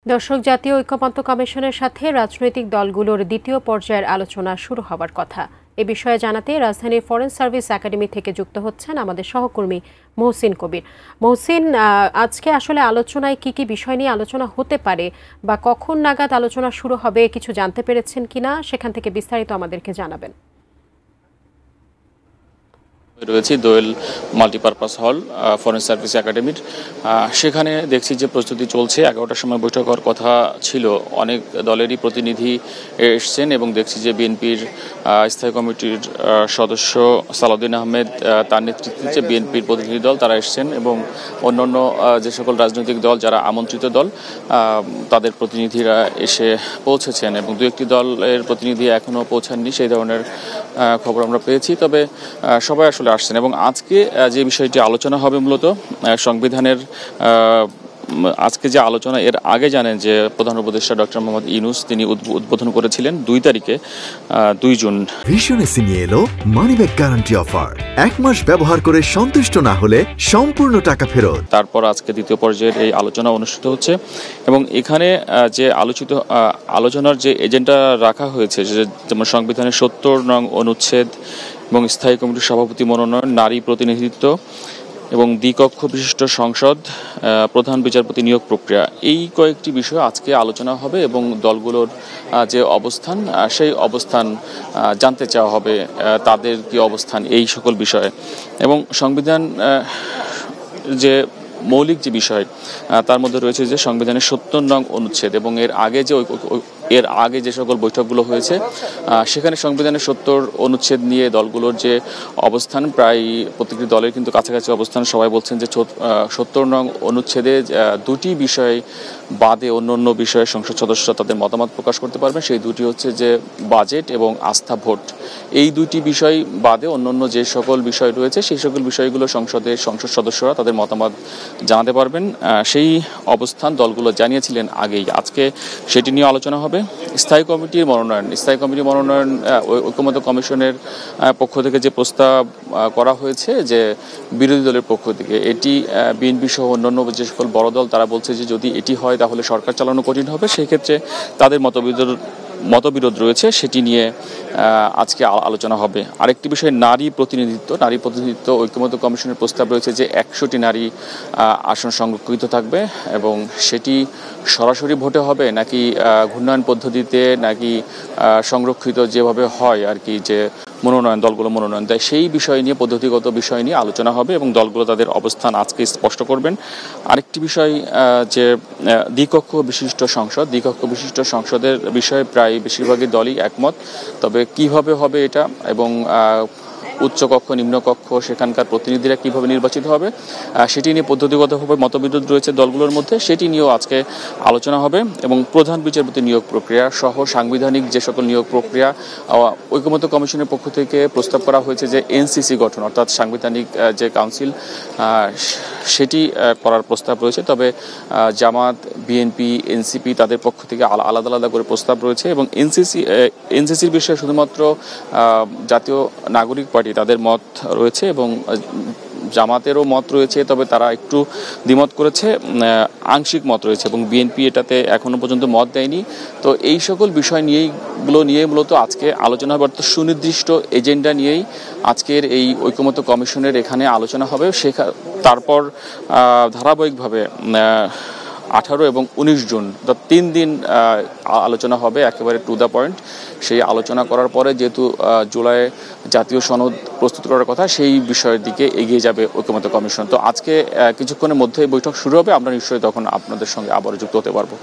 দর্শক, জাতীয় ঐক্যমত্য কমিশনের সাথে রাজনৈতিক দলগুলোর দ্বিতীয় পর্যায়ের আলোচনা শুরু হবার কথা। এ বিষয়ে জানাতে রাজধানীর ফরেন সার্ভিস একাডেমি থেকে যুক্ত হচ্ছেন আমাদের সহকর্মী মহসিন কবির। মহসিন, আজকে আসলে আলোচনায় কি কি বিষয় নিয়ে আলোচনা হতে পারে বা কখন নাগাদ আলোচনা শুরু হবে কিছু জানতে পেরেছেন কিনা, সেখান থেকে বিস্তারিত আমাদেরকে জানাবেন। রয়েছে দোয়েল মাল্টিপারপাস হল ফরেন সার্ভিস একাডেমির, সেখানে দেখছি যে প্রস্তুতি চলছে। 11টার সময় বৈঠক হওয়ার কথা ছিল, অনেক দলেরই প্রতিনিধি এসছেন এবং দেখছি যে বিএনপির স্থায়ী কমিটির সদস্য সালাউদ্দিন আহমেদ, তার নেতৃত্বে যে বিএনপির প্রতিনিধি দল তারা এসছেন এবং অন্যান্য যে সকল রাজনৈতিক দল যারা আমন্ত্রিত দল তাদের প্রতিনিধিরা এসে পৌঁছেছেন এবং দু একটি দলের প্রতিনিধি এখনও পৌঁছাননি, সেই ধরনের খবর আমরা পেয়েছি। তবে সবাই আসলে আসছেন এবং আজকে যে বিষয়টি আলোচনা হবে মূলত সংবিধানের আজকে যে আলোচনা, এর আগে জানেন যে প্রধান উপদেষ্টা ডক্টর মোহাম্মদ ইউনূস তিনি উদ্বোধন করেছিলেন 2 তারিখে 2 জুন। ভীষণ এসি নিয়ে এলো মানিব্যাগ গ্যারান্টি অফার। 1 মাস ব্যবহার করে সন্তুষ্ট না হলে সম্পূর্ণ টাকা ফেরত। তারপর আজকে দ্বিতীয় পর্যায়ের এই আলোচনা অনুষ্ঠিত হচ্ছে এবং এখানে যে আলোচনার যে এজেন্ডা রাখা হয়েছে, যেমন সংবিধানের 70 নং অনুচ্ছেদ এবং স্থায়ী কমিটির সভাপতি মনোনয়ন, নারী প্রতিনিধিত্ব এবং দ্বিকক্ষ বিশিষ্ট সংসদ, প্রধান বিচারপতি নিয়োগ প্রক্রিয়া, এই কয়েকটি বিষয় আজকে আলোচনা হবে এবং দলগুলোর যে অবস্থান সেই অবস্থান জানতে চাওয়া হবে, তাদের কি অবস্থান এই সকল বিষয়ে। এবং সংবিধান যে মৌলিক যে বিষয় তার মধ্যে রয়েছে যে সংবিধানের 70 নং অনুচ্ছেদ এবং এর আগে যে সকল বৈঠকগুলো হয়েছে সেখানে সংবিধানের 70 অনুচ্ছেদ নিয়ে দলগুলোর যে অবস্থান, প্রায় প্রত্যেকটি দলের কিন্তু কাছাকাছি অবস্থান। সবাই বলছেন যে 70 নং অনুচ্ছেদে 2টি বিষয় বাদে অন্য বিষয়ে সংসদ সদস্যরা তাদের মতামত প্রকাশ করতে পারবেন। সেই দুটি হচ্ছে যে বাজেট এবং আস্থা ভোট। এই 2টি বিষয় বাদে অন্য যে সকল বিষয় রয়েছে সেই সকল বিষয়গুলো সংসদ সদস্যরা তাদের মতামত জানাতে পারবেন। সেই অবস্থান দলগুলো জানিয়েছিলেন আগেই। আজকে সেটি নিয়ে আলোচনা হবে। স্থায়ী কমিটির মনোনয়ন ঐক্যমত্য কমিশনের পক্ষ থেকে যে প্রস্তাব করা হয়েছে যে বিরোধী দলের পক্ষ থেকে, এটি বিএনপি সহ অন্যান্য যে সকল বড় দল তারা বলছে যে যদি এটি হয় তাহলে সরকার চালানো কঠিন হবে। সেই ক্ষেত্রে তাদের মতবিরোধ রয়েছে, সেটি নিয়ে আজকে আলোচনা হবে। আরেকটি বিষয় নারী প্রতিনিধিত্ব ঐক্যমত্য কমিশনের প্রস্তাব রয়েছে যে 100টি নারী আসন সংরক্ষিত থাকবে এবং সেটি সরাসরি ভোটে হবে নাকি ঘূর্ণায়ন পদ্ধতিতে, নাকি সংরক্ষিত যেভাবে হয় আর কি, যে দলগুলো মনোনয়ন দেয়, সেই বিষয় নিয়ে, পদ্ধতিগত বিষয় নিয়ে আলোচনা হবে এবং দলগুলো তাদের অবস্থান আজকে স্পষ্ট করবেন। আরেকটি বিষয় যে দ্বিকক্ষ বিশিষ্ট সংসদের বিষয়ে প্রায় বেশিরভাগই দলই একমত। তবে কিভাবে হবে এটা এবং উচ্চকক্ষ নিম্নকক্ষ সেখানকার প্রতিনিধিরা কিভাবে নির্বাচিত হবে সেটি নিয়ে পদ্ধতিগতভাবে মতবিরোধ রয়েছে দলগুলোর মধ্যে, সেটি নিয়েও আজকে আলোচনা হবে। এবং প্রধান বিচারপতি নিয়োগ প্রক্রিয়া সহ সাংবিধানিক যে সকল নিয়োগ প্রক্রিয়া, ঐক্যমত্য কমিশনের পক্ষ থেকে প্রস্তাব করা হয়েছে যে এনসিসি গঠন, অর্থাৎ সাংবিধানিক যে কাউন্সিল, সেটি করার প্রস্তাব রয়েছে। তবে জামাত, বিএনপি, এনসিপি তাদের পক্ষ থেকে আলাদা আলাদা করে প্রস্তাব রয়েছে এবং এনসিসির বিষয়ে শুধুমাত্র জাতীয় নাগরিক পার্টি তাদের মত রয়েছে এবং জামাতেরও মত রয়েছে, তবে তারা একটু দ্বিমত করেছে, আংশিক মত রয়েছে এবং বিএনপি এটাতে এখনো পর্যন্ত মত দেয়নি। তো এই সকল বিষয় নিয়ে মূলত আজকে আলোচনা হবে, অর্থাৎ সুনির্দিষ্ট এজেন্ডা নিয়েই আজকের এই ঐক্যমত্য কমিশনের এখানে আলোচনা হবে। তারপর ধারাবাহিকভাবে 18 এবং 19 জুন 3 দিন আলোচনা হবে একেবারে টু দ্য পয়েন্ট। সেই আলোচনা করার পরে যেহেতু জুলাই জাতীয় সনদ প্রস্তুত করার কথা, সেই বিষয়ের দিকে এগিয়ে যাবে ঐক্যমত্য কমিশন। তো আজকে কিছুক্ষণের মধ্যেই বৈঠক শুরু হবে, আমরা নিশ্চয়ই তখন আপনাদের সঙ্গে আবারও যুক্ত হতে পারবো।